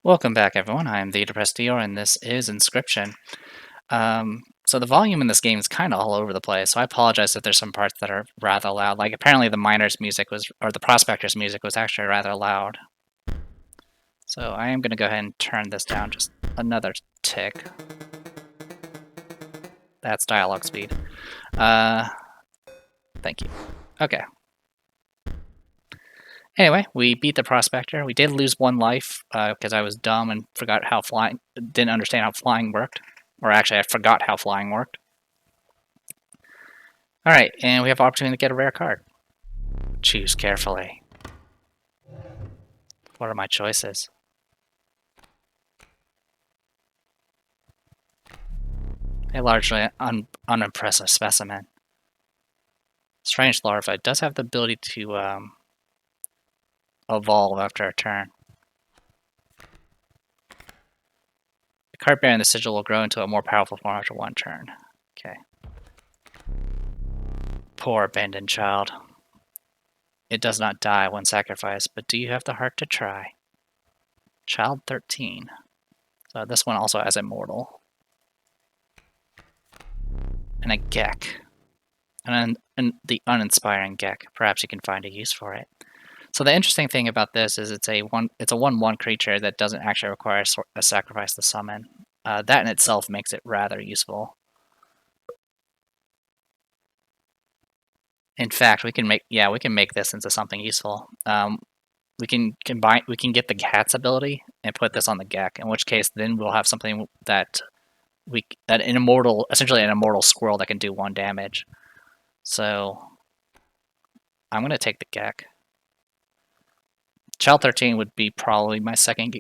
Welcome back, everyone. I am the Depressed Dior, and this is Inscription. So the volume in this game is kind of all over the place, so I apologize if there's some parts that are rather loud. Like, apparently the miner's music was, or the prospector's music was actually rather loud. So I am going to go ahead and turn this down just another tick. That's dialogue speed. Thank you. Okay. Anyway, we beat the prospector. We did lose one life because I was dumb and didn't understand how flying worked. Or actually, I forgot how flying worked. Alright, and we have opportunity to get a rare card. Choose carefully. What are my choices? A largely unimpressive specimen. Strange larva does have the ability to evolve after a turn. The card bearing the sigil will grow into a more powerful form after one turn. Okay. Poor abandoned child. It does not die when sacrificed, but do you have the heart to try? Child 13. So this one also has Immortal. And a Gek. And the uninspiring Gek. Perhaps you can find a use for it. So the interesting thing about this is it's a 1/1 creature that doesn't actually require a sacrifice to summon. That in itself makes it rather useful. In fact, we can make this into something useful. We can get the Cat's ability and put this on the Gek, in which case then we'll have something that essentially an immortal squirrel that can do 1 damage. So I'm gonna take the Gek. Child 13 would be probably my second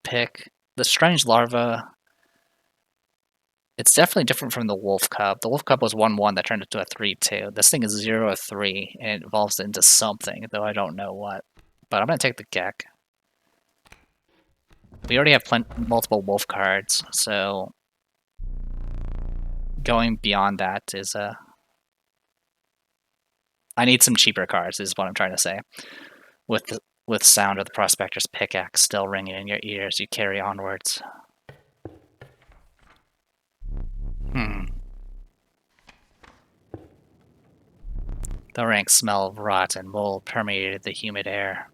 pick. The Strange Larva, it's definitely different from the Wolf Cub. The Wolf Cub was 1/1 that turned into a 3/2. This thing is 0/3, and it evolves into something, though I don't know what. But I'm going to take the Gek. We already have multiple Wolf cards, so going beyond that is I need some cheaper cards, is what I'm trying to say. With sound of the Prospector's pickaxe still ringing in your ears, you carry onwards. The rank smell of rot and mold permeated the humid air.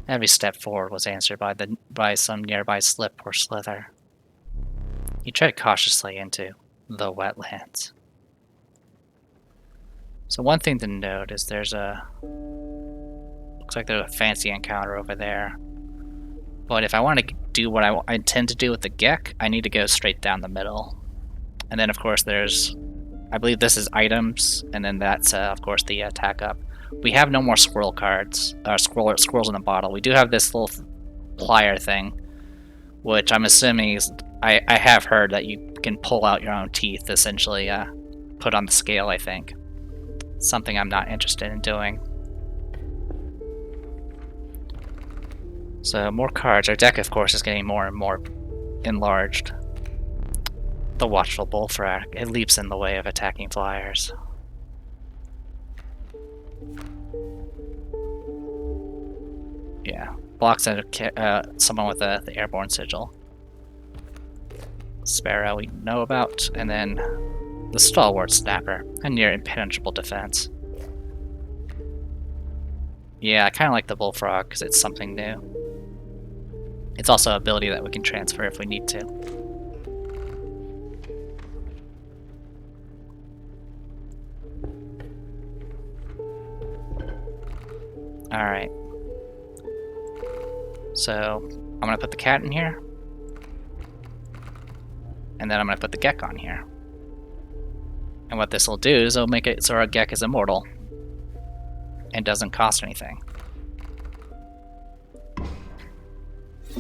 Every step forward was answered by some nearby slip or slither. You tread cautiously into the wetlands. So one thing to note is looks like there's a fancy encounter over there. But if I want to do what I intend to do with the Gek, I need to go straight down the middle. And then of course I believe this is items, and then that's of course the attack up. We have no more squirrel cards, squirrels in the bottle. We do have this little plier thing, which I'm assuming is, I have heard that you can pull out your own teeth, essentially put on the scale, I think. Something I'm not interested in doing. So more cards. Our deck, of course, is getting more and more enlarged. The watchful bullfrog. It leaps in the way of attacking flyers. Yeah, blocks someone with the airborne sigil. Sparrow we know about, and then the stalwart snapper, a near impenetrable defense. Yeah, I kind of like the bullfrog because it's something new. It's also an ability that we can transfer if we need to. Alright. So, I'm going to put the cat in here. And then I'm going to put the Gek on here. And what this will do is it'll make it so our Gek is immortal. And doesn't cost anything.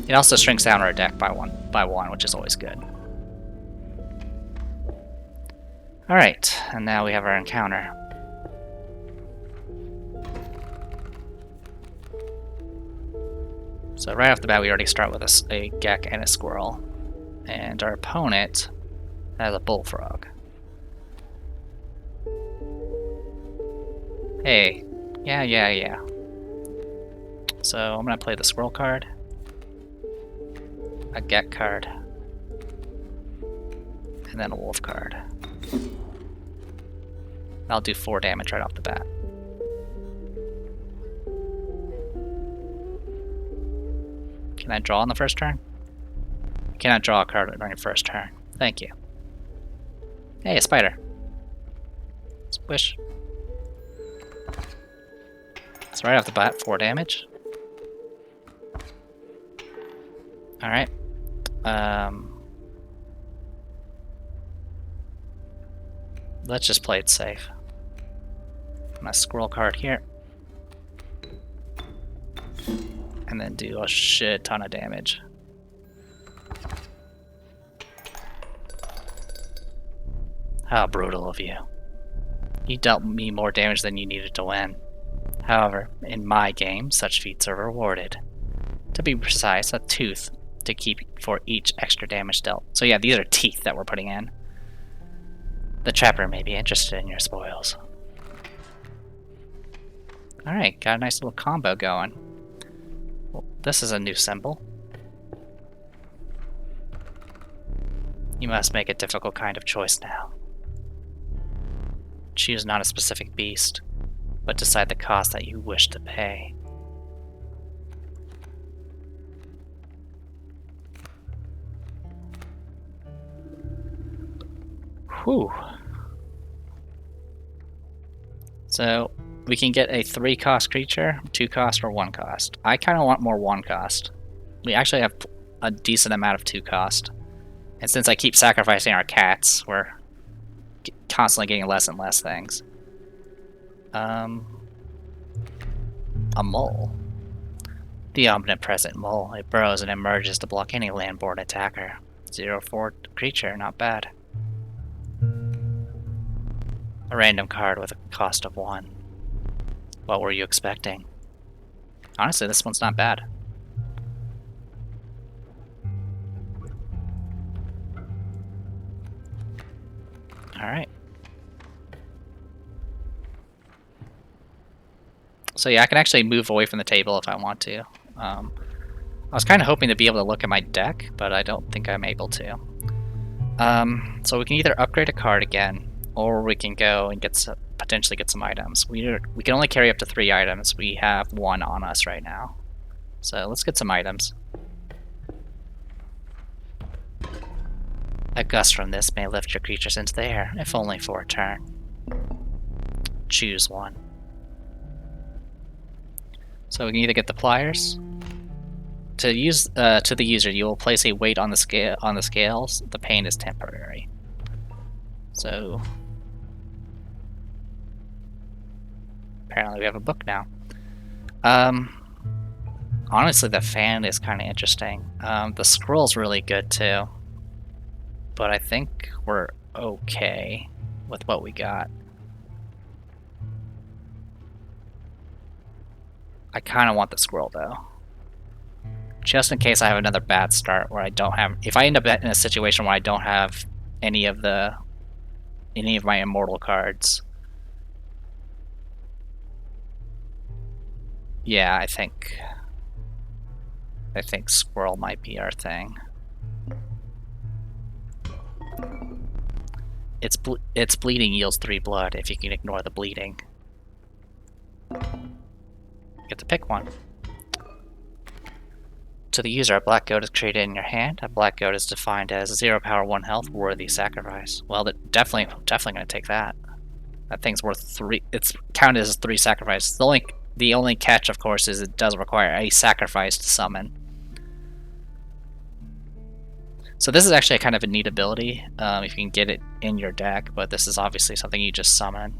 It also shrinks down our deck by one, which is always good. Alright, and now we have our encounter. So right off the bat we already start with a Gek and a squirrel. And our opponent has a bullfrog. Hey, yeah. So I'm gonna play the squirrel card. a get card, and then a wolf card. I'll do 4 damage right off the bat. Can I draw on the first turn? You cannot draw a card on your first turn. Thank you. Hey, a spider. Squish. So right off the bat, 4 damage. Alright. Let's just play it safe. My squirrel card here. And then do a shit ton of damage. How brutal of you. You dealt me more damage than you needed to win. However, in my game, such feats are rewarded. To be precise, a tooth to keep for each extra damage dealt. So yeah, these are teeth that we're putting in. The trapper may be interested in your spoils. Alright, got a nice little combo going. Well, this is a new symbol. You must make a difficult kind of choice now. Choose not a specific beast, but decide the cost that you wish to pay. Whew. So, we can get a 3-cost creature, 2-cost, or 1-cost. I kind of want more 1-cost. We actually have a decent amount of 2-cost. And since I keep sacrificing our cats, we're constantly getting less and less things. A mole. The omnipresent mole. It burrows and emerges to block any landborne attacker. 0/4 creature, not bad. A random card with a cost of 1. What were you expecting? Honestly, this one's not bad. Alright. So yeah, I can actually move away from the table if I want to. I was kind of hoping to be able to look at my deck, but I don't think I'm able to. So we can either upgrade a card again, or we can go and potentially get some items. We can only carry up to 3 items. We have 1 on us right now. So let's get some items. A gust from this may lift your creatures into the air, if only for a turn. Choose one. So we can either get the pliers. To the user, you will place a weight on the scales. The pain is temporary. So apparently we have a book now. Honestly, the fan is kind of interesting. The scroll's really good too, but I think we're okay with what we got. I kind of want the scroll though, just in case I have another bad start where I don't have. If I end up in a situation where I don't have any of my immortal cards. Yeah, I think squirrel might be our thing. Its bleeding yields 3 blood if you can ignore the bleeding. Get to pick one. To the user, a black goat is created in your hand. A black goat is defined as 0 power, 1 health, worthy sacrifice. Well, definitely gonna take that. That thing's worth 3. It's counted as 3 sacrifices. The only catch, of course, is it does require a sacrifice to summon. So this is actually a kind of a neat ability if you can get it in your deck, but this is obviously something you just summon.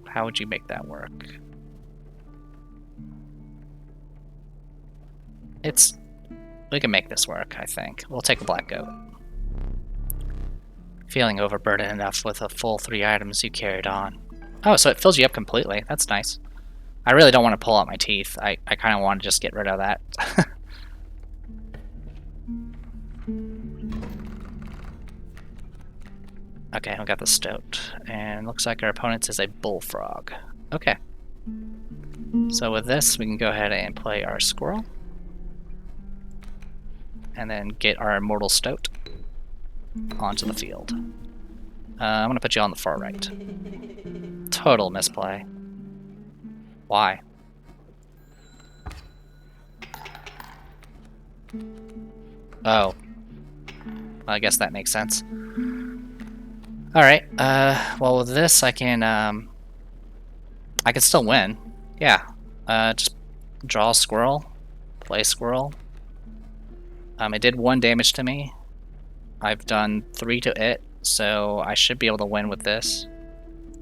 How would you make that work? We can make this work, I think. We'll take a black goat. Feeling overburdened enough with a full 3 items, you carried on. Oh, so it fills you up completely. That's nice. I really don't want to pull out my teeth. I kind of want to just get rid of that. Okay, we got the stoat. And looks like our opponent's is a bullfrog. Okay. So with this, we can go ahead and play our squirrel. and then get our immortal stoat onto the field. I'm gonna put you on the far right. Total misplay. Why? Oh. I guess that makes sense. Alright, well with this I can still win. Yeah. Just draw a squirrel, play squirrel. It did 1 damage to me. I've done 3 to it, so I should be able to win with this.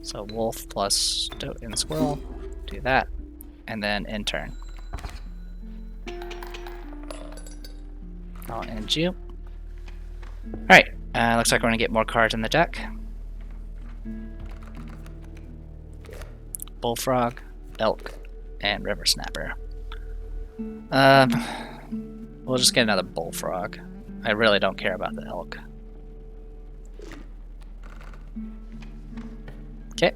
So wolf plus stoat and squirrel, do that, and then end turn. I'll end you. Alright, looks like we're gonna get more cards in the deck. Bullfrog, elk, and river snapper. We'll just get another bullfrog. I really don't care about the elk. Okay.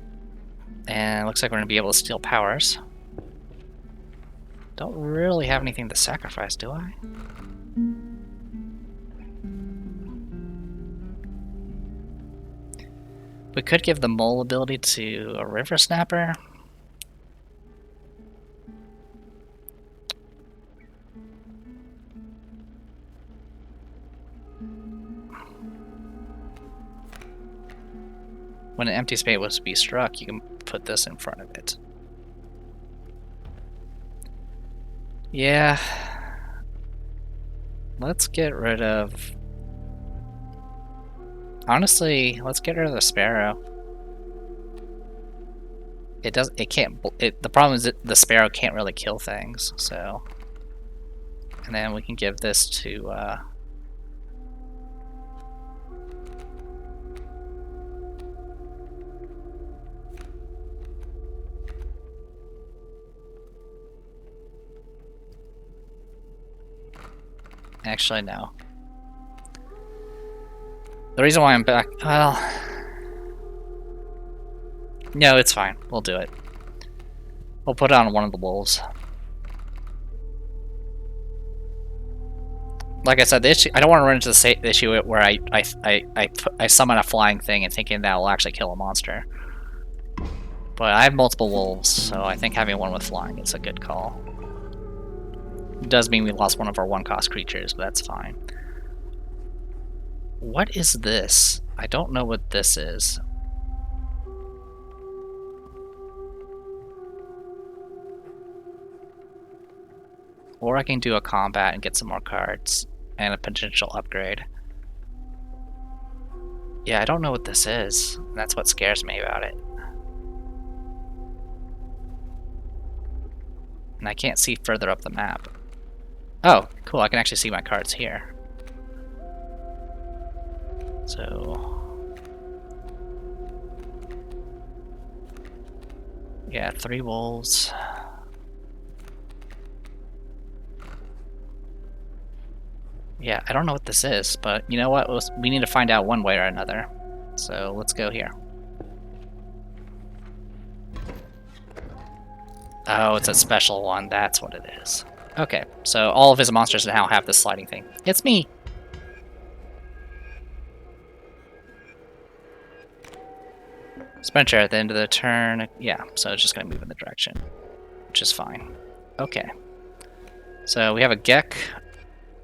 And looks like we're gonna be able to steal powers. Don't really have anything to sacrifice, do I? We could give the mole ability to a river snapper. When an empty space was to be struck, you can put this in front of it. Yeah. Let's get rid of... Honestly, let's get rid of the sparrow. The problem is that the sparrow can't really kill things, so... And then we can give this to, Actually, no. The reason why I'm back... Well... No, it's fine. We'll do it. We'll put it on one of the wolves. Like I said, the issue, I don't want to run into the issue where I summon a flying thing and thinking that will actually kill a monster. But I have multiple wolves, so I think having one with flying is a good call. It does mean we lost one of our 1-cost creatures, but that's fine. What is this? I don't know what this is. Or I can do a combat and get some more cards and a potential upgrade. Yeah, I don't know what this is. That's what scares me about it. And I can't see further up the map. Oh, cool, I can actually see my cards here. So... yeah, 3 wolves. Yeah, I don't know what this is, but you know what? We need to find out one way or another. So let's go here. Oh, it's a special one. That's what it is. Okay, so all of his monsters now have this sliding thing. It's me! Sprinter at the end of the turn. Yeah, so it's just going to move in the direction, which is fine. Okay. So we have a Gek.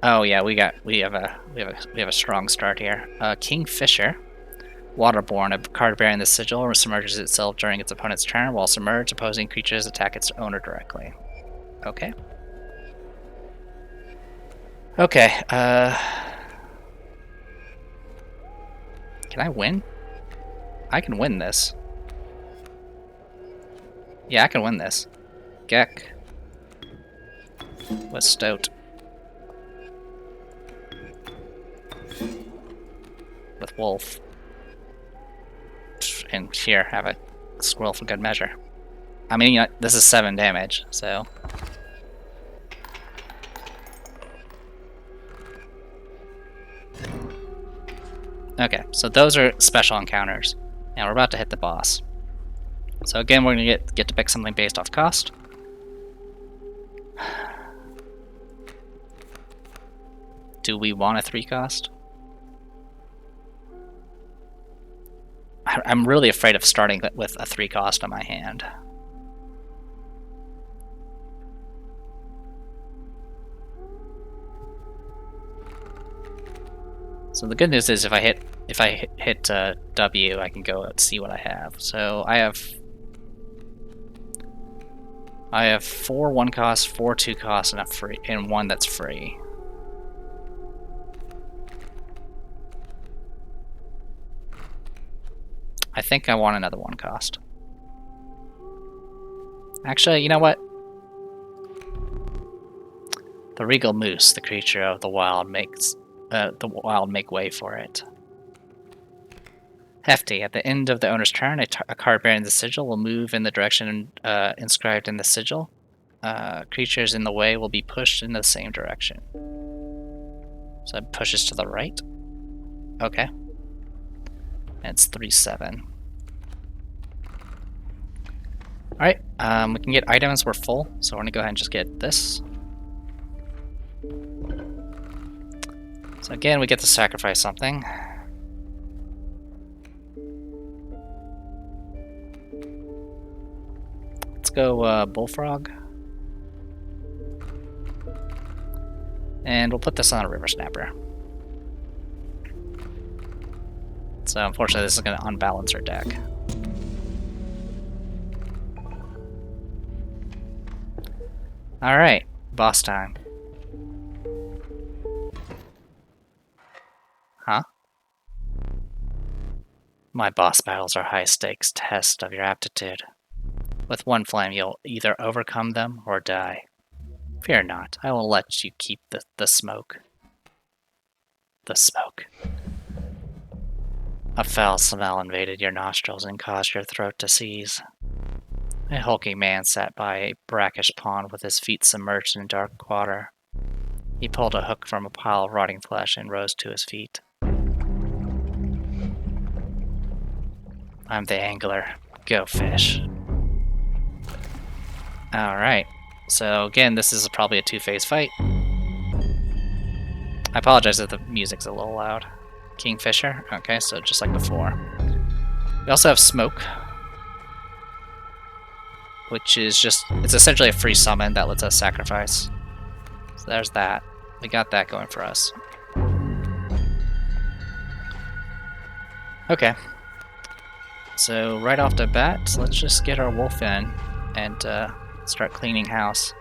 Oh yeah, we have a strong start here. Kingfisher, Waterborne, a card bearing the sigil submerges itself during its opponent's turn. While submerged, opposing creatures attack its owner directly. Okay. Okay. Can I win? I can win this. Yeah, I can win this. Gek with Stoat. With Wolf. And here, have a squirrel for good measure. I mean, you know, this is 7 damage, so... Okay, so those are special encounters. And we're about to hit the boss. So again, we're gonna get to pick something based off cost. Do we want a 3 cost? I'm really afraid of starting with a 3 cost on my hand. So the good news is if I hit W, I can go and see what I have. So I have 4 1 costs, 4 2 costs, and 1 that's free. I think I want another 1 cost. Actually, you know what? The regal moose, the creature of the wild, make way for it. Hefty. At the end of the owner's turn, a card bearing the sigil will move in the direction inscribed in the sigil. Creatures in the way will be pushed in the same direction. So it pushes to the right. Okay. And it's 3/7. Alright, we can get items, we're full, so we're gonna go ahead and just get this. So again, we get to sacrifice something. Let's go Bullfrog. And we'll put this on a River Snapper. So unfortunately this is going to unbalance our deck. Alright, boss time. Huh? My boss battles are high-stakes tests of your aptitude. With one flame, you'll either overcome them or die. Fear not, I will let you keep the smoke. The smoke. A foul smell invaded your nostrils and caused your throat to seize. A hulking man sat by a brackish pond with his feet submerged in dark water. He pulled a hook from a pile of rotting flesh and rose to his feet. I'm the angler. Go fish. Alright. So again, this is probably a 2-phase fight. I apologize if the music's a little loud. Kingfisher. Okay, so just like before. We also have Smoke, which is it's essentially a free summon that lets us sacrifice. So there's that. We got that going for us. Okay. So right off the bat, let's just get our wolf in and start cleaning house.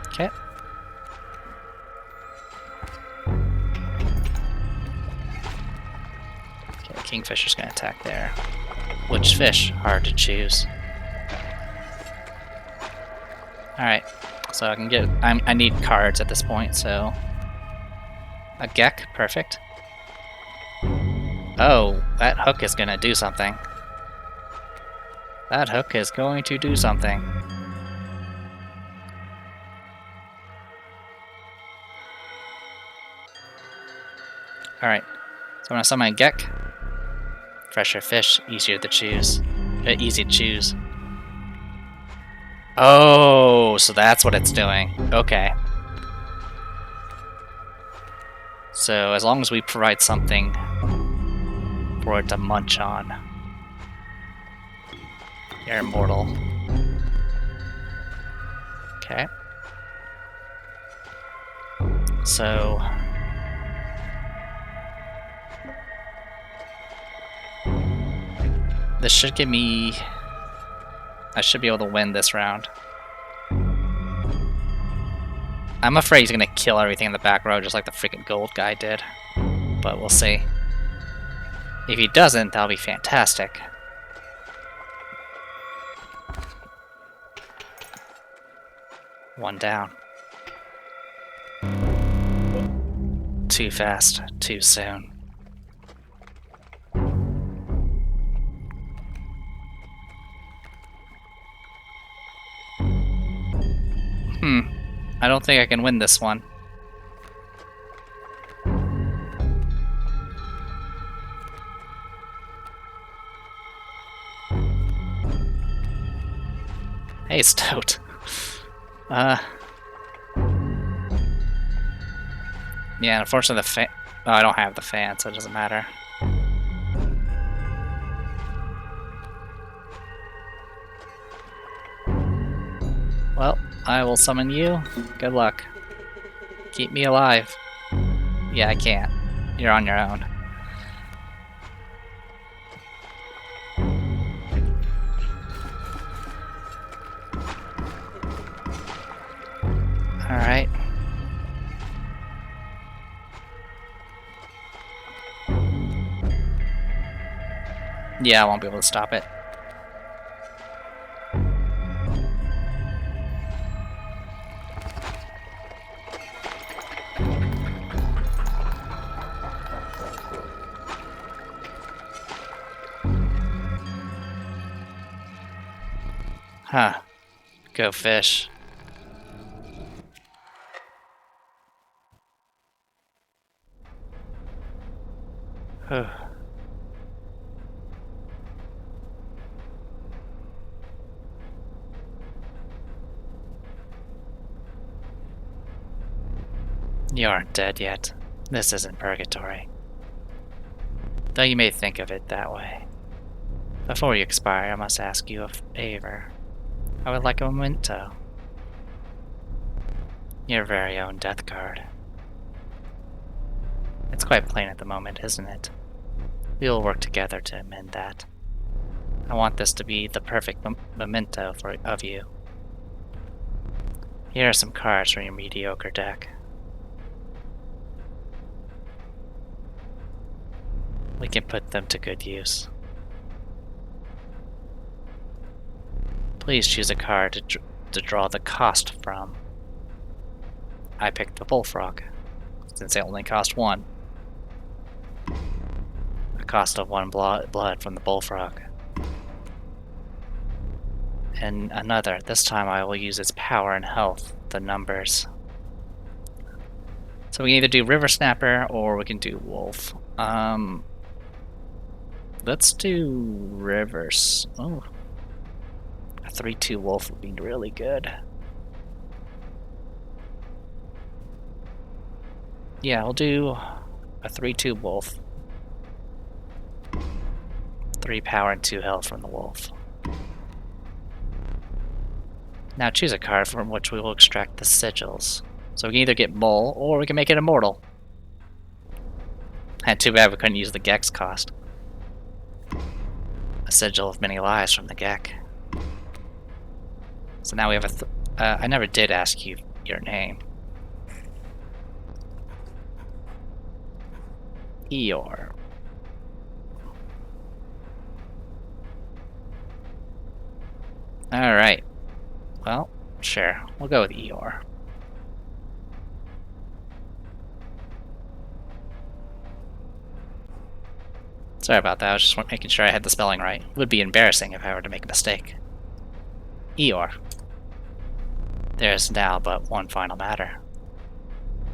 Okay. Okay, Kingfisher's gonna attack there. Which fish? Hard to choose. Alright, so I can get... I need cards at this point, so... A Gek, perfect. Oh, that hook is gonna do something. That hook is going to do something. Alright, so I'm gonna summon a Gek. Fresher fish, easier to choose. Easy to choose. Oh, so that's what it's doing. Okay. So as long as we provide something for it to munch on, you're immortal. Okay. So... this should give me... I should be able to win this round. I'm afraid he's gonna kill everything in the back row just like the freaking gold guy did. But we'll see. If he doesn't, that'll be fantastic. One down. Too fast, too soon. I don't think I can win this one. Hey, Stoat. Yeah, unfortunately the fan... Oh, I don't have the fan, so it doesn't matter. Well, I will summon you. Good luck. Keep me alive. Yeah, I can't. You're on your own. Alright. Yeah, I won't be able to stop it. Huh. Go fish. Whew. You aren't dead yet. This isn't purgatory. Though you may think of it that way. Before you expire, I must ask you a favor. I would like a memento. Your very own death card. It's quite plain at the moment, isn't it? We will work together to amend that. I want this to be the perfect memento of you. Here are some cards from your mediocre deck. We can put them to good use. Please choose a card to draw the cost from. I picked the bullfrog, since it only cost 1. A cost of 1 blood from the bullfrog. And another, this time I will use its power and health, the numbers. So we can either do River Snapper or we can do Wolf. Let's do Rivers. Oh. A 3-2 Wolf would be really good. Yeah, we'll do a 3-2 Wolf. 3 power and 2 health from the Wolf. Now choose a card from which we will extract the sigils. So we can either get Mole, or we can make it Immortal. And too bad we couldn't use the Gex cost. A sigil of many lives from the Gek. So now we have a I never did ask you your name. Eeyore. Alright. Well, sure. We'll go with Eeyore. Sorry about that, I was just making sure I had the spelling right. It would be embarrassing if I were to make a mistake. Eeyore. There is now but one final matter.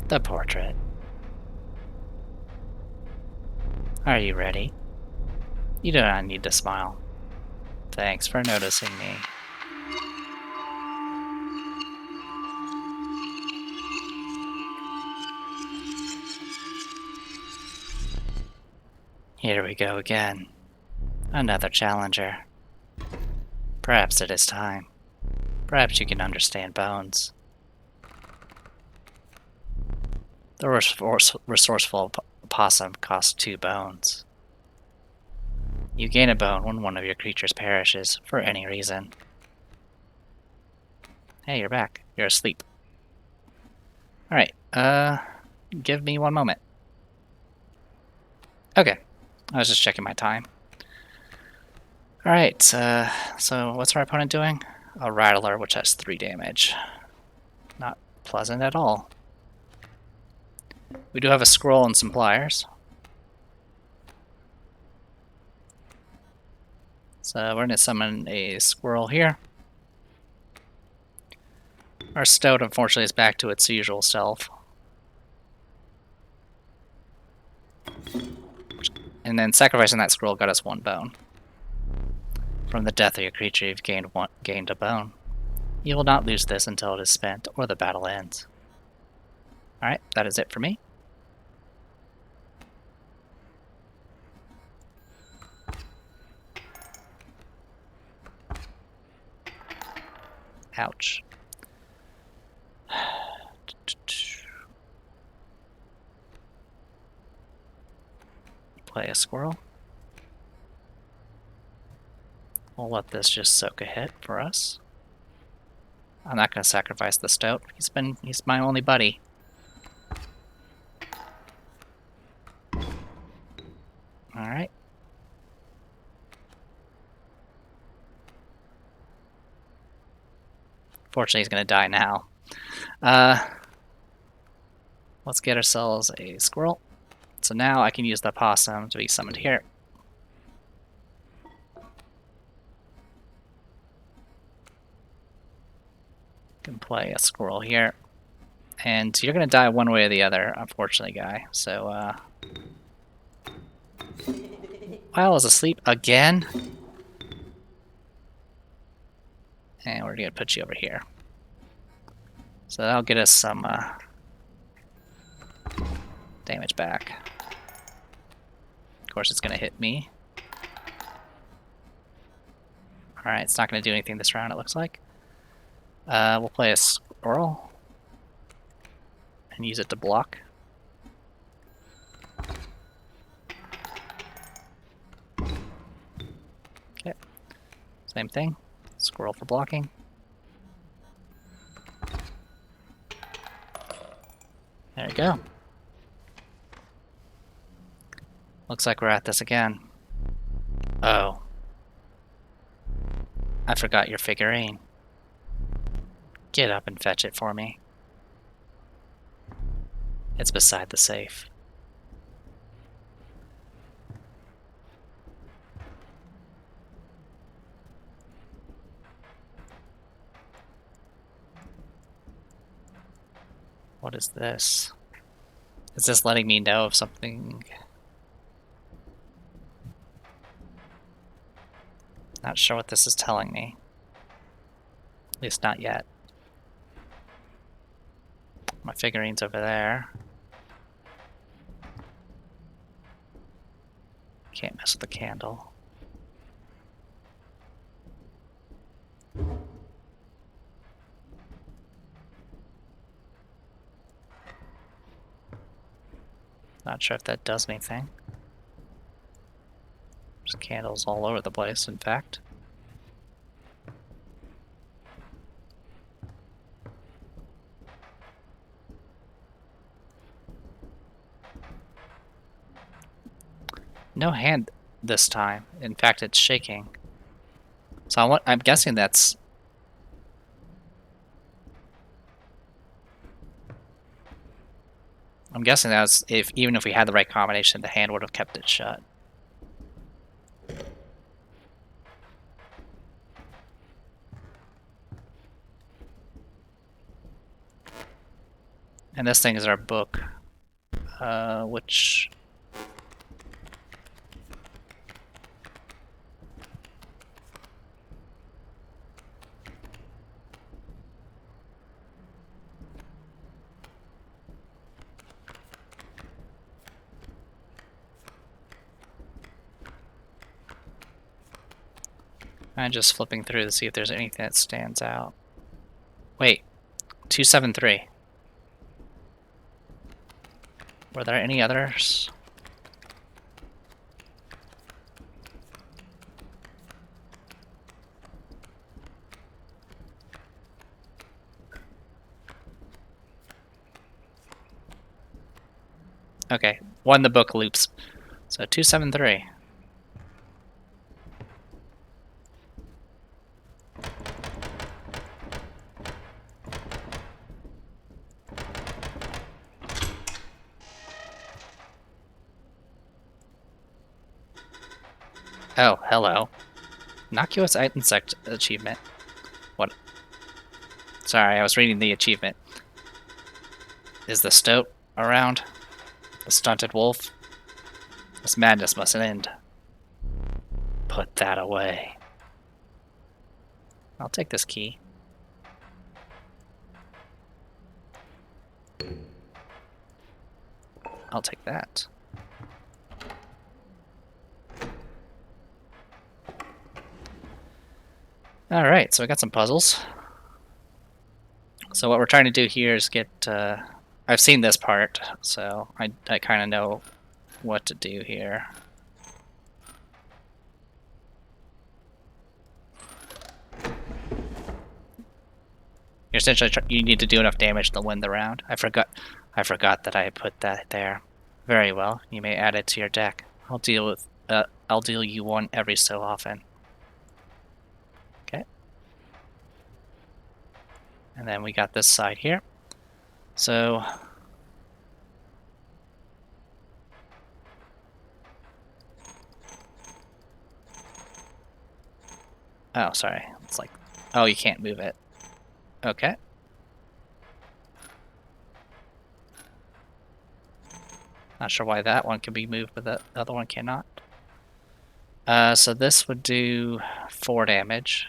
The portrait. Are you ready? You do not need to smile. Thanks for noticing me. Here we go again. Another challenger. Perhaps it is time. Perhaps you can understand bones. The resourceful possum costs 2 bones. You gain a bone when one of your creatures perishes for any reason. Hey, you're back. You're asleep. Alright, give me 1 moment. Okay, I was just checking my time. Alright, so what's our opponent doing? A Rattler, which has 3 damage. Not pleasant at all. We do have a scroll and some pliers. So we're going to summon a squirrel here. Our Stoat, unfortunately, is back to its usual self. And then sacrificing that squirrel got us 1 bone. From the death of your creature, you've gained a bone. You will not lose this until it is spent or the battle ends. Alright, that is it for me. Ouch. Play a squirrel. We'll let this just soak a hit for us. I'm not going to sacrifice the stoat. He's my only buddy. Alright. Fortunately, he's going to die now. Let's get ourselves a squirrel. So now I can use the possum to be summoned here. Can play a squirrel here. And you're going to die one way or the other, unfortunately, guy. So, Wow is asleep again. And we're going to put you over here. So that'll get us some damage back. Of course, it's going to hit me. Alright, it's not going to do anything this round, it looks like. We'll play a squirrel. And use it to block. Okay. Same thing. Squirrel for blocking. There we go. Looks like we're at this again. Oh. I forgot your figurine. Get up and fetch it for me. It's beside the safe. What is this? Is this letting me know of something? Not sure what this is telling me. At least not yet. My figurine's over there. Can't mess with the candle. Not sure if that does anything. There's candles all over the place, in fact. No hand this time. In fact, it's shaking. So I'm guessing that's... I'm guessing that's even if we had the right combination, the hand would have kept it shut. And this thing is our book, which... I'm just flipping through to see if there's anything that stands out. Wait, 273. Were there any others? Okay, one the book loops. So 273. Oh, hello. Innocuous insect achievement. What? Sorry, I was reading the achievement. Is the stoat around? The stunted wolf? This madness must end. Put that away. I'll take this key. I'll take that. Alright, so I got some puzzles. So what we're trying to do here is get... I've seen this part, so I kind of know what to do here. You're essentially you need to do enough damage to win the round. I forgot that I put that there. Very well. You may add it to your deck. I'll deal you one every so often. Okay. And then we got this side here. So oh, sorry. It's like, oh, you can't move it. Okay. Not sure why that one can be moved, but the other one cannot. So this would do 4 damage.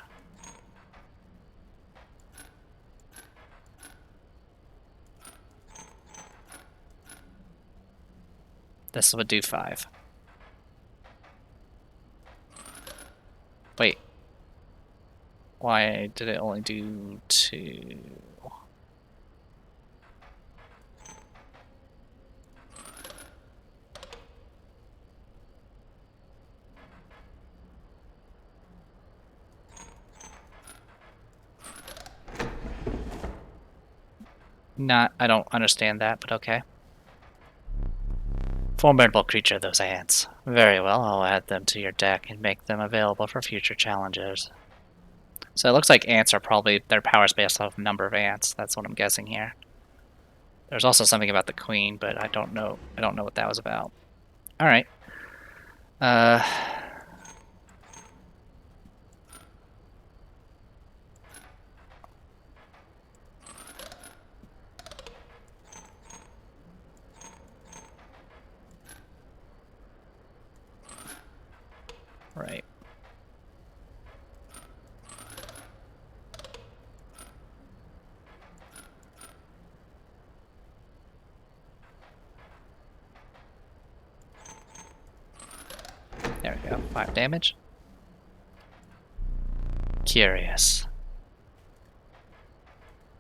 This would do 5. Wait. Why did it only do 2? I don't understand that, but okay. Formidable creature, those ants. Very well, I'll add them to your deck and make them available for future challengers. So it looks like ants are probably, their power's based off number of ants. That's what I'm guessing here. There's also something about the queen, but I don't know what that was about. Alright. Right. There we go. 5 damage. Curious.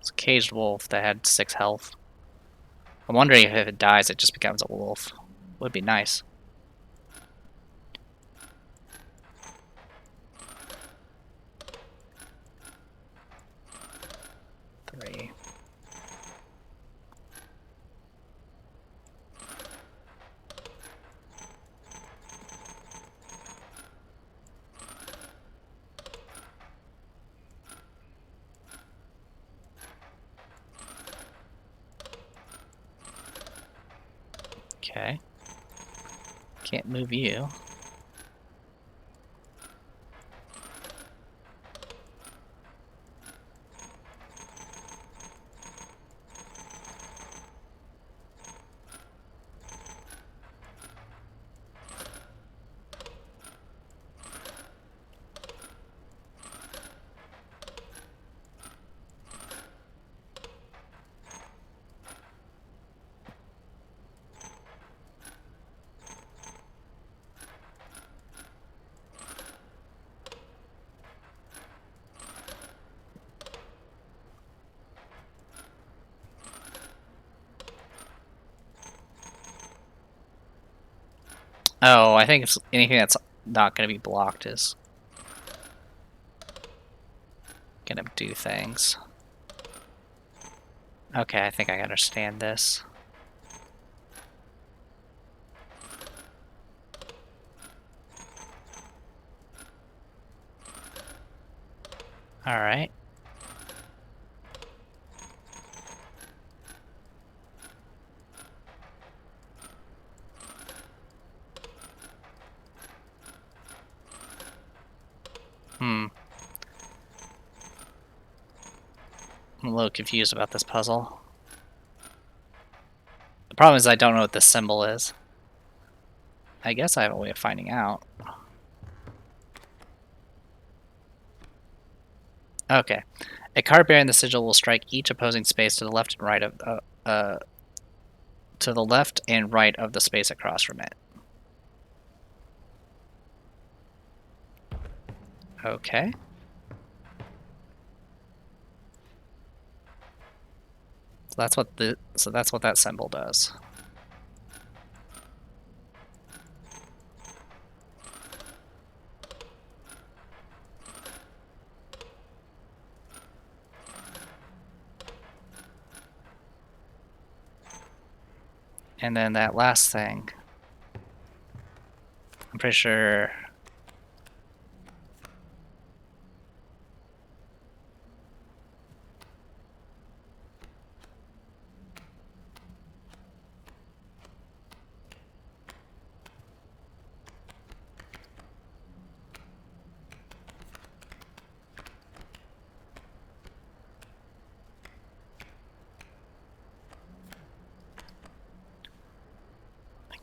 It's a caged wolf that had 6 health. I'm wondering if it dies, it just becomes a wolf. Would be nice. Three. Okay. Can't move you. Oh, I think it's anything that's not going to be blocked is going to do things. Okay, I think I understand this. Alright. I'm a little confused about this puzzle. The problem is I don't know what this symbol is. I guess I have a way of finding out. Okay. A card bearing the sigil will strike each opposing space to the left and right of to the left and right of the space across from it. Okay. So that's what that symbol does. And then that last thing, I'm pretty sure.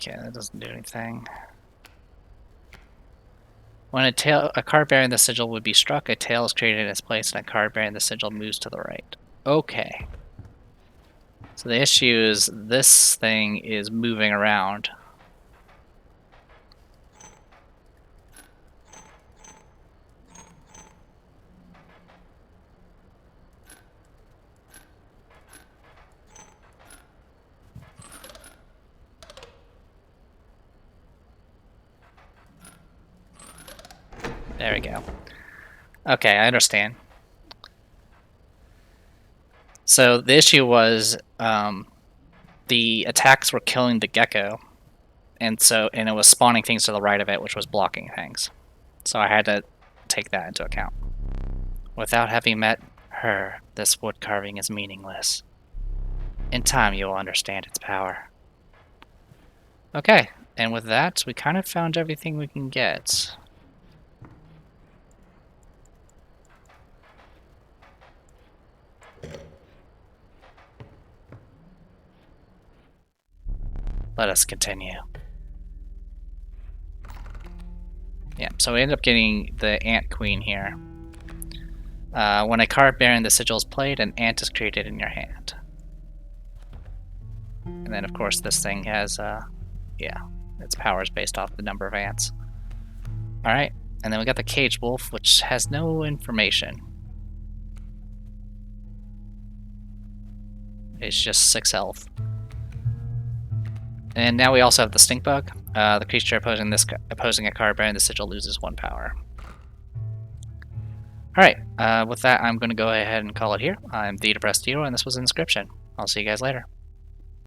Okay, that doesn't do anything. When a card bearing the sigil would be struck, a tail is created in its place, and a card bearing the sigil moves to the right. Okay. So the issue is this thing is moving around. There we go. Okay, I understand. So the issue was the attacks were killing the gecko, and it was spawning things to the right of it, which was blocking things. So I had to take that into account. Without having met her, this wood carving is meaningless. In time, you will understand its power. Okay, and with that, we kind of found everything we can get. Let us continue. Yeah, so we end up getting the Ant Queen here. When a card bearing the sigil is played, an ant is created in your hand. And then, of course, this thing has, its power is based off the number of ants. Alright, and then we got the Cage Wolf, which has no information. It's just 6 health. And now we also have the Stink Bug. The creature opposing a card bearing the sigil loses 1 power. Alright, with that, I'm going to go ahead and call it here. I'm the Depressed Hero, and this was Inscription. I'll see you guys later.